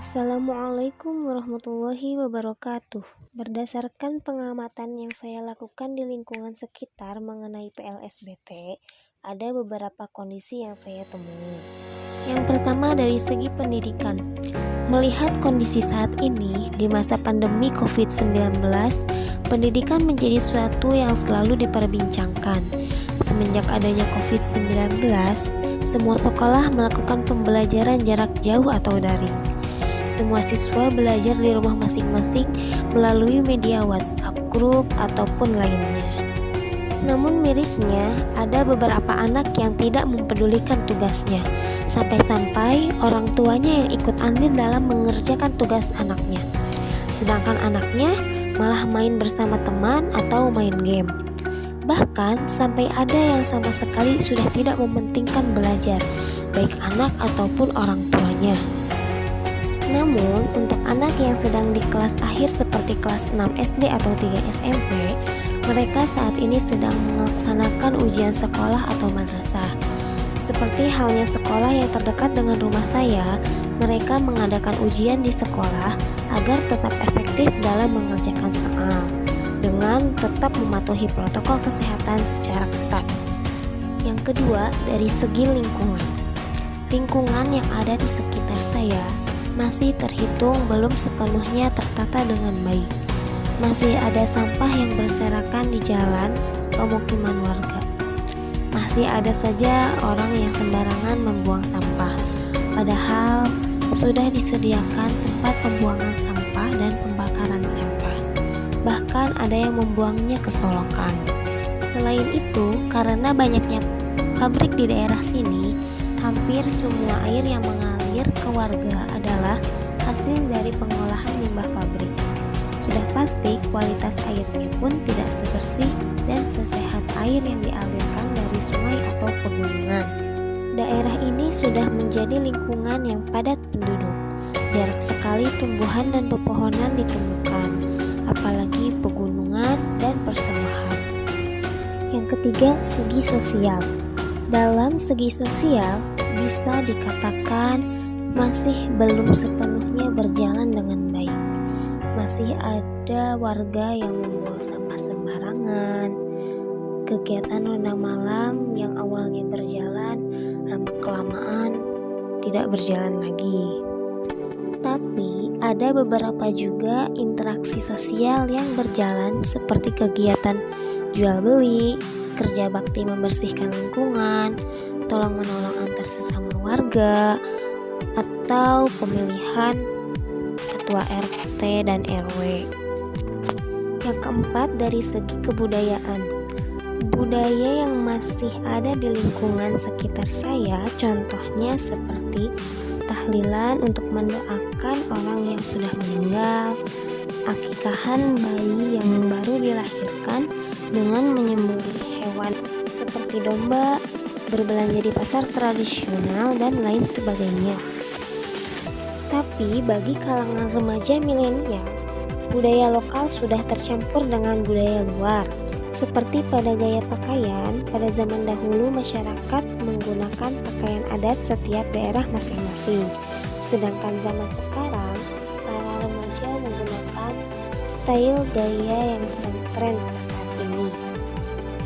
Assalamualaikum warahmatullahi wabarakatuh. Berdasarkan pengamatan yang saya lakukan di lingkungan sekitar mengenai PLSBT, ada beberapa kondisi yang saya temui. Yang pertama dari segi pendidikan. Melihat kondisi saat ini di masa pandemi COVID-19, pendidikan menjadi suatu yang selalu diperbincangkan. Semenjak adanya COVID-19, semua sekolah melakukan pembelajaran jarak jauh atau daring. Semua siswa belajar di rumah masing-masing melalui media WhatsApp grup ataupun lainnya. Namun mirisnya, ada beberapa anak yang tidak mempedulikan tugasnya, sampai-sampai orang tuanya yang ikut andil dalam mengerjakan tugas anaknya. Sedangkan anaknya malah main bersama teman atau main game. Bahkan sampai ada yang sama sekali sudah tidak mementingkan belajar, baik anak ataupun orang tuanya. Namun, untuk anak yang sedang di kelas akhir seperti kelas 6 SD atau 3 SMP, mereka saat ini sedang melaksanakan ujian sekolah atau madrasah. Seperti halnya sekolah yang terdekat dengan rumah saya, mereka mengadakan ujian di sekolah agar tetap efektif dalam mengerjakan soal, dengan tetap mematuhi protokol kesehatan secara ketat. Yang kedua, dari segi lingkungan. Lingkungan yang ada di sekitar saya masih terhitung belum sepenuhnya tertata dengan baik. Masih ada sampah yang berserakan di jalan pemukiman warga. Masih ada saja orang yang sembarangan membuang sampah, padahal sudah disediakan tempat pembuangan sampah dan pembakaran sampah. Bahkan ada yang membuangnya ke solokan. Selain itu, karena banyaknya pabrik di daerah sini, hampir semua air yang mengalir ke warga adalah hasil dari pengolahan limbah pabrik. Sudah pasti kualitas airnya pun tidak sebersih dan sesehat air yang dialirkan dari sungai atau pegunungan. Daerah ini sudah menjadi lingkungan yang padat penduduk. Jarang sekali tumbuhan dan pepohonan ditemukan, apalagi pegunungan dan persawahan. Yang ketiga, segi sosial. Dalam segi sosial, bisa dikatakan masih belum sepenuhnya berjalan dengan baik. Masih ada warga yang membuang sampah sembarangan. Kegiatan ronda malam yang awalnya berjalan, lama-kelamaan tidak berjalan lagi. Tapi ada beberapa juga interaksi sosial yang berjalan seperti kegiatan jual beli, kerja bakti membersihkan lingkungan, tolong-menolong antar sesama warga, atau pemilihan ketua RT dan RW. Yang keempat, dari segi kebudayaan. Budaya yang masih ada di lingkungan sekitar saya, contohnya seperti tahlilan untuk mendoakan orang yang sudah meninggal, akikahan bayi yang baru dilahirkan dengan menyembelih hewan seperti domba, berbelanja di pasar tradisional, dan lain sebagainya. Tapi bagi kalangan remaja milenial, budaya lokal sudah tercampur dengan budaya luar. Seperti pada gaya pakaian, pada zaman dahulu masyarakat menggunakan pakaian adat setiap daerah masing-masing. Sedangkan zaman sekarang, para remaja menggunakan style gaya yang sedang tren pada saat ini.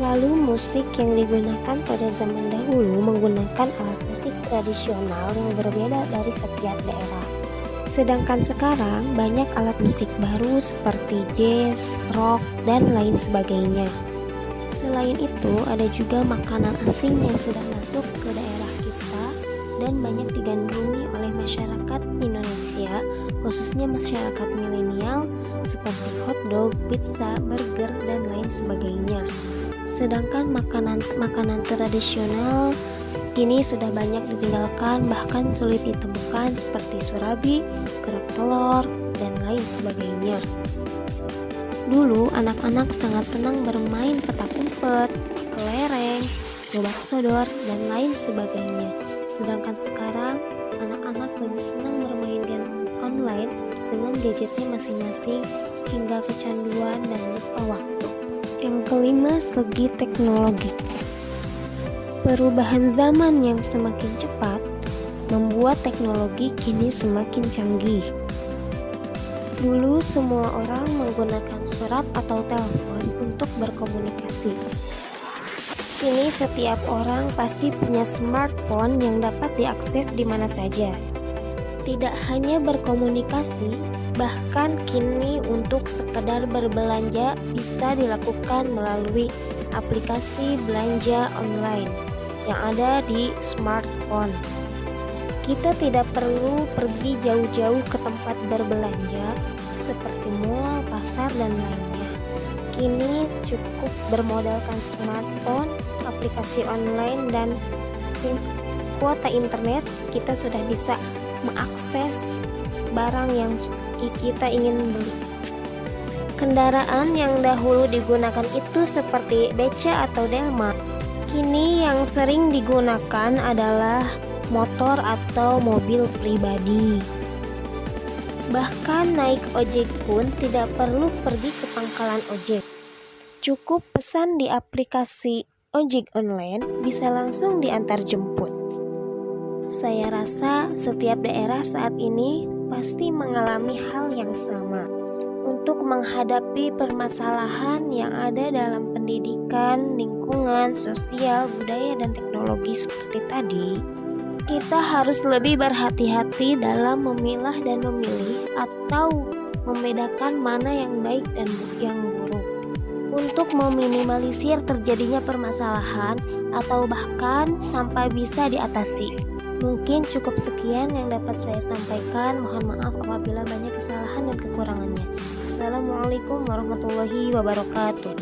Lalu musik yang digunakan pada zaman dahulu menggunakan alat musik tradisional yang berbeda dari setiap daerah. Sedangkan sekarang banyak alat musik baru seperti jazz, rock, dan lain sebagainya. Selain itu, ada juga makanan asing yang sudah masuk ke daerah kita dan banyak digandrungi oleh masyarakat Indonesia, khususnya masyarakat milenial seperti hotdog, pizza, burger, dan lain sebagainya. Sedangkan makanan tradisional kini sudah banyak ditinggalkan, bahkan sulit ditemukan seperti surabi, kerak telur, dan lain sebagainya. Dulu anak-anak sangat senang bermain petak umpet, kelereng, gobak sodor, dan lain sebagainya. Sedangkan sekarang anak-anak lebih senang bermain game online dengan gadgetnya masing-masing hingga kecanduan dan lupa waktu. Yang kelima, segi teknologi. Perubahan zaman yang semakin cepat membuat teknologi kini semakin canggih. Dulu semua orang menggunakan surat atau telepon untuk berkomunikasi. Kini setiap orang pasti punya smartphone yang dapat diakses di mana saja. Tidak hanya berkomunikasi, bahkan kini untuk sekedar berbelanja bisa dilakukan melalui aplikasi belanja online yang ada di smartphone. Kita tidak perlu pergi jauh-jauh ke tempat berbelanja seperti mall, pasar, dan lainnya. Kini cukup bermodalkan smartphone, aplikasi online, dan kuota internet, kita sudah bisa mengakses barang yang kita ingin beli. Kendaraan yang dahulu digunakan itu seperti beca atau delman. Kini yang sering digunakan adalah motor atau mobil pribadi. Bahkan naik ojek pun tidak perlu pergi ke pangkalan ojek. Cukup pesan di aplikasi ojek online, bisa langsung diantar jemput. Saya rasa setiap daerah saat ini pasti mengalami hal yang sama. Untuk menghadapi permasalahan yang ada dalam pendidikan, lingkungan, sosial, budaya, dan teknologi seperti tadi, kita harus lebih berhati-hati dalam memilah dan memilih atau membedakan mana yang baik dan yang buruk. Untuk meminimalisir terjadinya permasalahan atau bahkan sampai bisa diatasi. Mungkin cukup sekian yang dapat saya sampaikan. Mohon maaf apabila banyak kesalahan dan kekurangannya. Assalamualaikum warahmatullahi wabarakatuh.